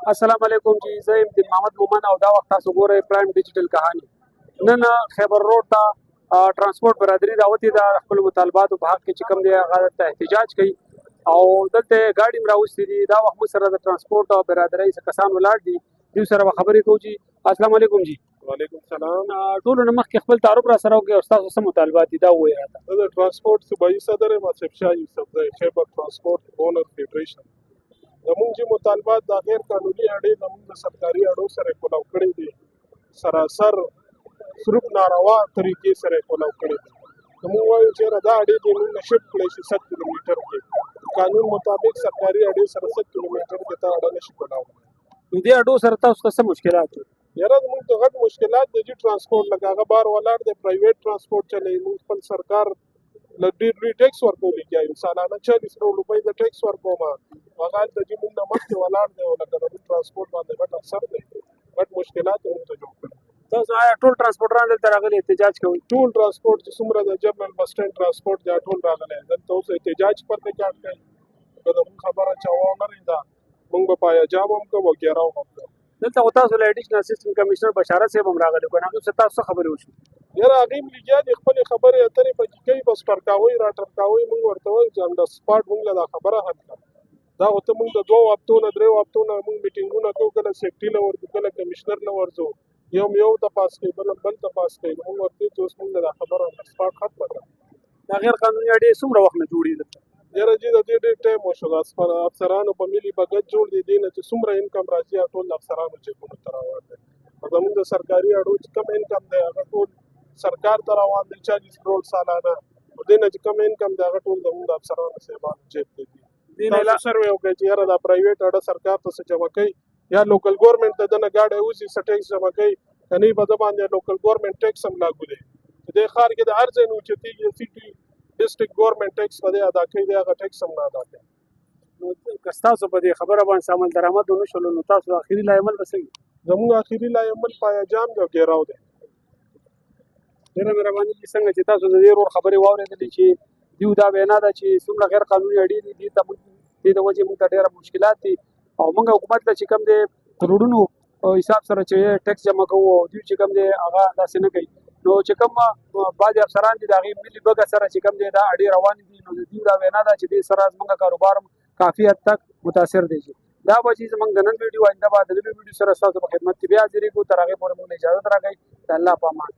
السلام علیکم جی زه یم دین محمد مومن او دا وخت تاسو ګورئ پرایم ډیجیټل کهانی نن خیبر روډ ته ترانسپورت برادري راوتې ده خپل مطالباتو په حق کې چې کوم دی هغه ته احتجاج کوي او دلته ګاډي هم راوستې دي دا وخت موږ سره د ترانسپورت او برادرۍ څخه کسان ولاړ دي دوی سره به خبرې کوو جی السلام علیکم جی وعلیکم السلام. ټولو نه مخکې خپل تعارف را سره وکړئ او ستاسو څه مطالبات دي دا ووایئ راته زه د ترانسپورت صوبایي صدر یم آصف شاه یوسفزی خیبر ترانسپورت اونر فیډریشن. زموږ چې مطالبات د غیر قانوني اړې زموږ د سرکاري اړو سره کولاو کړي دي سراسر صرف ناروا طریقې سره کولاو کړي دي زموږ وایو چې دا اړې دې موږ نه شفټ کړی شي 7 کیلومیټر کې قانون مطابق سرکاري اړې سره 7 کیلومیټر کې ته اړه نشي کولاو. دې اډو سره تاسو ته څه مشکلات دي یاره زموږ ته غټ مشکلات دي چې ترانسپورت لکه هغه بار ولاړ دی پرایویټ ترانسپورت چلوي موږ خپل سرکار له ډېر لوی ټیکس ورکولی کېږي سالانه 40 روپۍ د ټیکس ورکوم هغه هلته چې موږ نه مخکې ولاړ دی او لکه د موږ ترانسپورت باندې غټ اثر دی غټ مشکلات یې موږ ته جوړ کړي. تاسو آیا ټول ترانسپورټران دلته راغلي احتجاج کوي ټول ترانسپورت چې څومره د جنرال بس سټینډ ترانسپورت دی ټول راغلی دلته اوس احتجاج پر نه کار کوي که د موږ خبره چا ونه رهي موږ به پایجام هم کوو او ګیراو هم کوو. دلته خو تاسو له اډیشنل اسسټنټ کمشنر بشارت صاحب هم راغلی که نه هغوی سره تاسو څه خبرې وشوې یاره هغوی هم لګیا دي خپلې خبرې اترې پکې کوي بس ټرکاوۍ را ټرکاوۍ موږ ورته وایو چې آن د سپاټ موږ له دا خبره حل کړه دا خو ته موږ د 2 هفتو نه 3 هفتو نه موږ میټینګونه کوو کله سیفټي له ورځو کله کمشنر له ورځو یو تپاس کوي بل تپاس کوي موږ ورته چې اوس موږ دا خبره سپاټ ختمه کړه. دا غیر قانوني اډې څومره وخت نه جوړېږي دلته یاره جی د دې ډېر ټایم وشو د افسرانو په ملي بګت جوړ دي دې نه چې څومره انکم راځي ټول د افسرانو جیبونو ته روان دی او زموږ د سرکاري اډو چې کوم انکم دی هغه ټول سرکار ته روان دی 40 کروڑ سالانه دې نه چې کوم انکم دی هغه ټول زموږ د افسرانو صاحبانو جیب ته دي. تاسو سروې وکړئ چې یاره دا پرایویټ اډه سرکار ته څه جمع کوي یا لوکل ګورنمنټ ته دنه ګاډی اوسي څه ټیکس جمع کوي که نه په ده باندې لوکل ګورنمنټ ټیکس هم لاګو دی چې دې ښار کې د هر ځای نه اوچتېږي سیټي ډسټرکټ ګورنمنټ ټیکس په دې ادا کوي دی هغه ټیکس هم نه ادا کوي. نو که ستاسو په دې خبره باندې عمل درآمد ونه شولو نو تاسو اخري لایعمل به څه وي زموږ اخري لایعمل پایجام دی او ګیراو دی. ډېره مهرباني دي څنګه چې تاسو د دې رول خبرې واورېدلې چې دوی دا وینا ده چې څومره غیر قانوني اډې دي دې ته دې د وجې موږ ته ډېره مشکلات دي او موږ حکومت ته چې کوم دی کروڑونو حساب سره چې ټیکس جمع کوو او دوی چې کوم دی هغه داسې نه کوي نو چې کوم بعضې افسران دي د هغې ملي بګه سره چې کوم دی دا اډې روانې دي نو د دوی دا وینا ده چې دې سره زموږ کاروبار کافي حد تک متاثر دی دا به چې زموږ د نن ویډیو آینده به د نوي ویډیو سره ستاسو په خدمت کې بیا حاضرېږو تر هغې پورې موږ اجازت راکوئ د الله په امان.